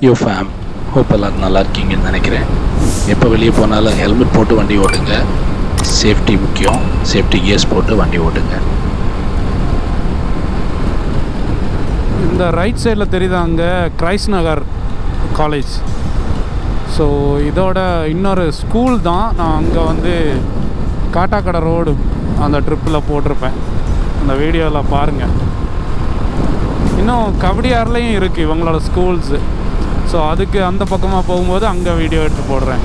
யோ fame, hope எல்லோரும் நல்லா இருக்கீங்கன்னு நினைக்கிறேன். எப்போ வெளியே போனாலும் ஹெல்மெட் போட்டு வண்டி ஓட்டுங்க. சேஃப்டி முக்கியம். சேஃப்டி கியர்ஸ் போட்டு வண்டி ஓட்டுங்க. இந்த ரைட் சைடில் தெரியுது அங்கே கிரைஸ்ட் நகர் காலேஜ். ஸோ இதோட இன்னொரு ஸ்கூல் தான். நான் அங்கே வந்து காட்டாக்கடை ரோடு அந்த ட்ரிப்பில் போட்டிருப்பேன். அந்த வீடியோவில் பாருங்கள். இன்னும் கபடியார்லேயும் இருக்குது இவங்களோட ஸ்கூல்ஸு. ஸோ அதுக்கு அந்த பக்கமாக போகும்போது அங்கே வீடியோ எடுத்து போடுறேன்.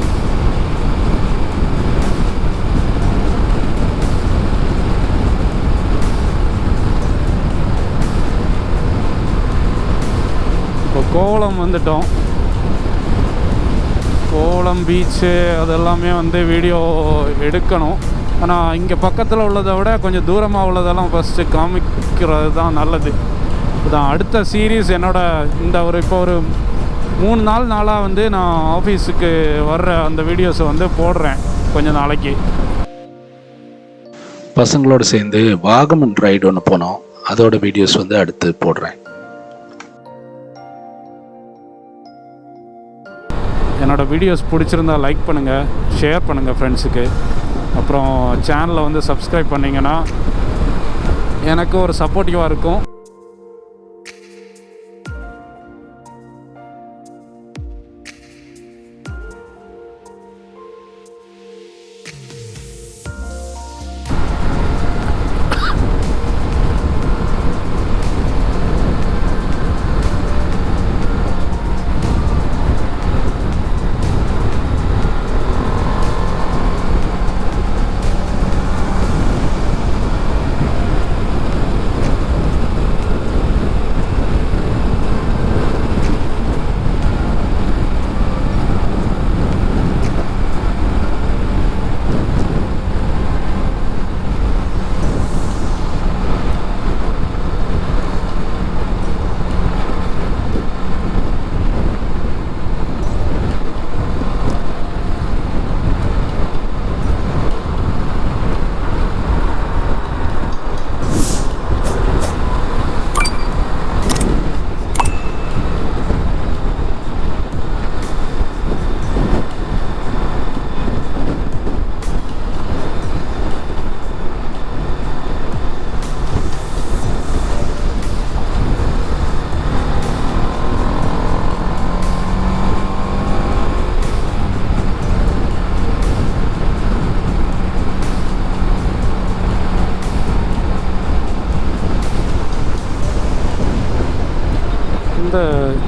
இப்போ கோவளம் வந்துட்டோம். கோவளம் பீச்சு அதெல்லாமே வந்து வீடியோ எடுக்கணும். ஆனால் இங்கே பக்கத்தில் உள்ளதை விட கொஞ்சம் தூரமாக உள்ளதெல்லாம் ஃபஸ்ட்டு காமிக்கிறது தான் நல்லது. இதுதான் அடுத்த சீரீஸ். இந்த இப்போ ஒரு 3 நாளாக வந்து நான் ஆஃபீஸுக்கு வர்ற அந்த வீடியோஸை வந்து போடுறேன் கொஞ்சம் நாளைக்கு. பசங்களோடு சேர்ந்து வாகமன் ரைடு ஒன்று போனோம். அதோட வீடியோஸ் வந்து அடுத்து போடுறேன். என்னோடய வீடியோஸ் பிடிச்சிருந்தா லைக் பண்ணுங்கள், ஷேர் பண்ணுங்கள் ஃப்ரெண்ட்ஸுக்கு. அப்புறம் சேனலை வந்து சப்ஸ்கிரைப் பண்ணிங்கன்னா எனக்கு ஒரு சப்போர்ட்டிவாக இருக்கும்.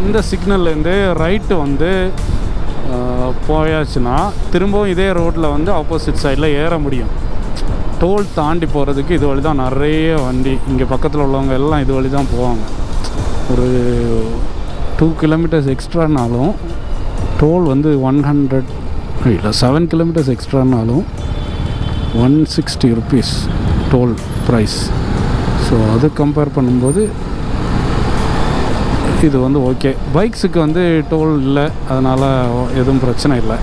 இந்த சிக்னல்லேருந்து ரைட்டு வந்து போயாச்சுன்னா திரும்பவும் இதே ரோட்டில் வந்து ஆப்போசிட் சைடில் ஏற முடியும். டோல் தாண்டி போகிறதுக்கு இது வழி தான் நிறைய வண்டி. இங்கே பக்கத்தில் உள்ளவங்க எல்லாம் இது வழி தான் போவாங்க. ஒரு 2 கிலோமீட்டர்ஸ் எக்ஸ்ட்ரானாலும் டோல் வந்து 100 இல்லை 7 கிலோமீட்டர்ஸ் எக்ஸ்ட்ரானாலும் 160 ருபீஸ் டோல் ப்ரைஸ். ஸோ அது கம்பேர் பண்ணும்போது இது வந்து ஓகே. பைக்ஸுக்கு வந்து டோல் இல்லை, அதனால் எதுவும் பிரச்சனை இல்லை.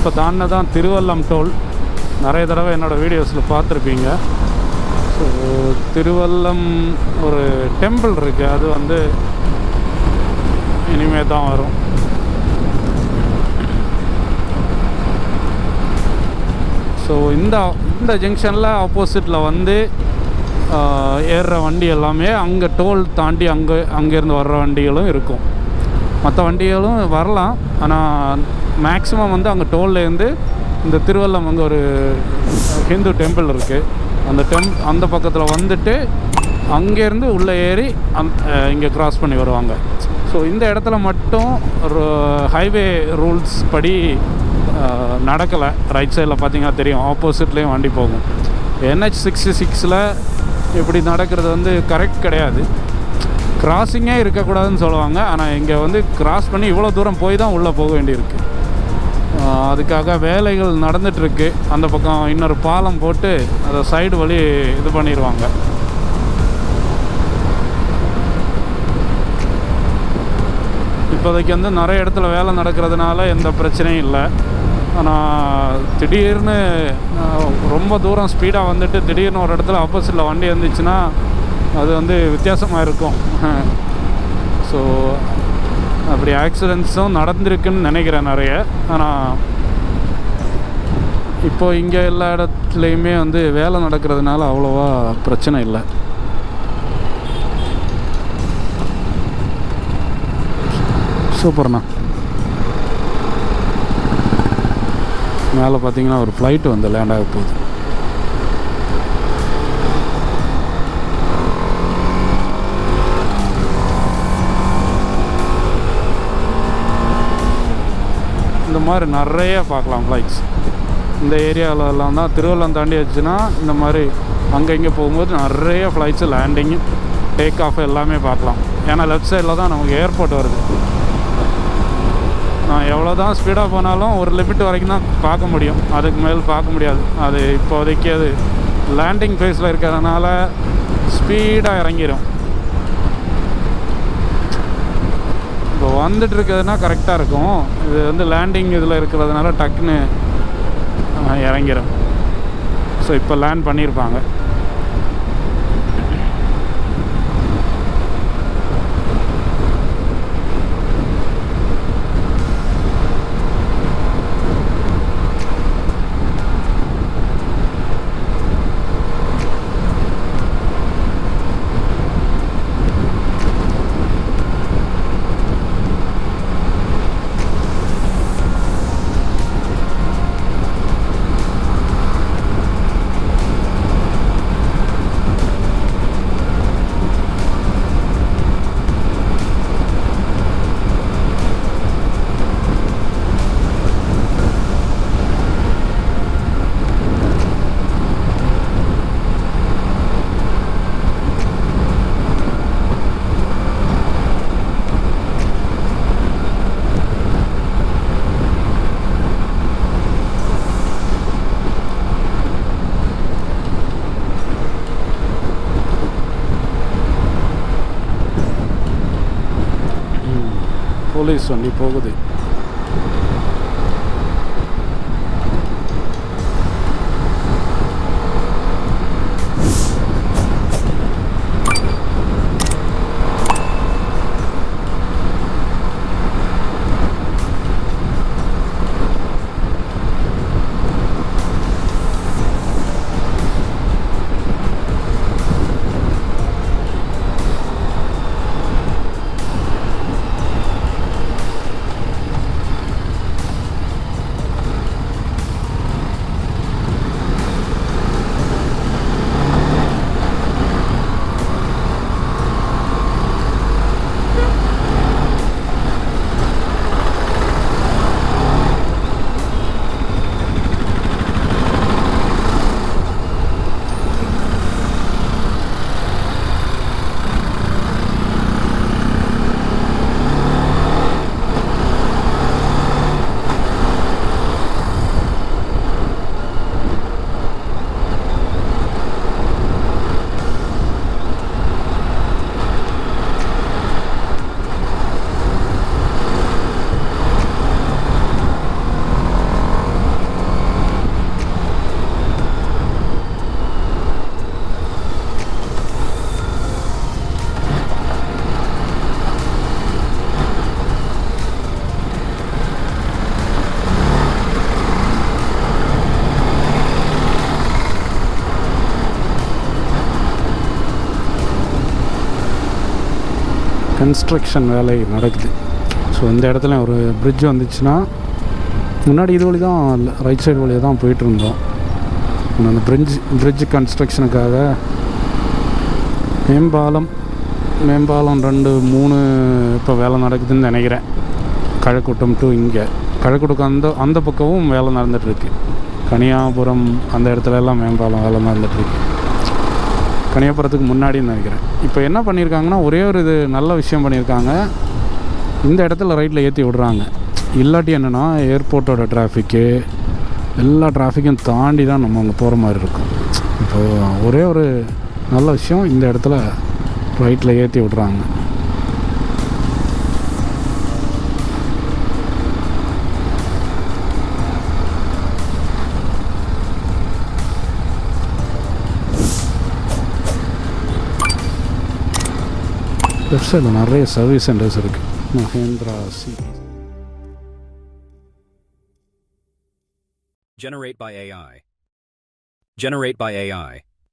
இப்போ தாண்டினதான் திருவல்லம் டோல். நிறைய தடவை என்னோடய வீடியோஸில் பார்த்துருப்பீங்க. ஸோ திருவல்லம் ஒரு டெம்பிள் இருக்குது, அது வந்து இனிமேல் தான் வரும். ஸோ இந்த ஜங்ஷனில் ஆப்போசிட்டில் வந்து ஏறுற வண்டி எல்லாமே அங்கே டோல் தாண்டி அங்கேருந்து வர்ற வண்டிகளும் இருக்கும். மற்ற வண்டிகளும் வரலாம், ஆனால் மேக்ஸிமம் வந்து அங்கே டோல்லேருந்து இந்த திருவல்லம் அங்கே ஒரு ஹிந்து டெம்பிள் இருக்குது, அந்த பக்கத்தில் வந்துட்டு அங்கேருந்து உள்ளே ஏறி இங்கே க்ராஸ் பண்ணி வருவாங்க. ஸோ இந்த இடத்துல மட்டும் ஒரு ஹைவே ரூல்ஸ் படி நடக்கலை. ரைட் சைடில் பார்த்தீங்கன்னா தெரியும், ஆப்போசிட்லேயும் வண்டி போகும். NH66 இப்படி நடக்கிறது வந்து கரெக்ட் கிடையாது. கிராஸிங்கே இருக்கக்கூடாதுன்னு சொல்லுவாங்க, ஆனால் இங்கே வந்து கிராஸ் பண்ணி இவ்வளோ தூரம் போய் தான் உள்ளே போக வேண்டியிருக்கு. அதுக்காக வேலைகள் நடந்துகிட்ருக்கு. அந்த பக்கம் இன்னொரு பாலம் போட்டு அதை சைடு வழி இது பண்ணிடுவாங்க. இப்போதைக்கு வந்து நிறைய இடத்துல வேலை நடக்கிறதுனால எந்த பிரச்சனையும் இல்லை. ஆனால் திடீர்னு ரொம்ப தூரம் ஸ்பீடாக வந்துட்டு திடீர்னு ஒரு இடத்துல ஆப்போசிட்டில் வண்டி இருந்துச்சுன்னா அது வந்து வித்தியாசமாக இருக்கும். ஸோ அப்படி ஆக்சிடெண்ட்ஸும் நடந்திருக்குன்னு நினைக்கிறேன் நிறைய. ஆனால் இப்போது இங்கே எல்லா இடத்துலையுமே வந்து வேலை நடக்கிறதுனால அவ்வளோவா பிரச்சனை இல்லை. சூப்பர்ண்ணா. மேலே பார்த்தீங்கன்னா ஒரு ஃப்ளைட் வந்து லேண்ட் ஆக போகுது. இந்த மாதிரி நிறைய பார்க்கலாம் ஃப்ளைட்ஸ். இந்த ஏரியாவிலலாம் தான் திருவள்ளம் தாண்டி வச்சுன்னா இந்த மாதிரி அங்கே இங்கே போகும்போது நிறைய ஃப்ளைட்ஸு லேண்டிங்கு டேக் ஆஃப் எல்லாமே பார்க்கலாம். ஏன்னா லெஃப்ட் சைடில் தான் நமக்கு ஏர்போர்ட் வருது. நான் எவ்வளோ தான் ஸ்பீடாக போனாலும் ஒரு லிமிட் வரைக்கும் தான் பார்க்க முடியும், அதுக்கு மேல் பார்க்க முடியாது. அது இப்போதைக்கு அது லேண்டிங் ஃபேஸில் இருக்கிறதுனால ஸ்பீடாக இறங்கிடும். இப்போ வந்துட்டு இருக்கிறதுனா கரெக்டாக இருக்கும், இது வந்து லேண்டிங் இதில் இருக்கிறதுனால டக்குன்னு இறங்கிடும். ஸோ இப்போ லேண்ட் பண்ணியிருப்பாங்க. போலீஸ் வண்டி போகுது. கன்ஸ்ட்ரக்ஷன் வேலை நடக்குது. ஸோ இந்த இடத்துல ஒரு பிரிட்ஜ் வந்துச்சுன்னா, முன்னாடி இது வழி தான் ரைட் சைடு வழியாக தான் போயிட்டுருந்தோம். அந்த பிரிட்ஜ் கன்ஸ்ட்ரக்ஷனுக்காக மேம்பாலம் 2 3 இப்போ வேலை நடக்குதுன்னு நினைக்கிறேன். கழக்கூட்டம் டு இங்கே கழக்கூட்டம் அந்த பக்கமும் வேலை நடந்துகிட்ருக்கு. கனியாபுரம் அந்த இடத்துல எல்லாம் மேம்பாலம் வேலை நடந்துகிட்ருக்கு. கனியாபுரத்துக்கு முன்னாடின்னு நினைக்கிறேன். இப்போ என்ன பண்ணியிருக்காங்கன்னா, ஒரே ஒரு இது நல்ல விஷயம் பண்ணியிருக்காங்க. இந்த இடத்துல ரைட்டில் ஏற்றி விடுறாங்க. இல்லாட்டி என்னென்னா ஏர்போர்ட்டோட டிராஃபிக்கு எல்லா டிராஃபிக்கும் தாண்டி தான் நம்ம அங்கே போகிற மாதிரி இருக்கும். இப்போது ஒரே ஒரு நல்ல விஷயம், இந்த இடத்துல ரைட்டில் ஏற்றி விட்றாங்க. லெஃப்ட் சைடில் நிறைய சர்வீஸ் சென்டர்ஸ் இருக்குது. Mahindra city. Generate by AI. Generate by AI.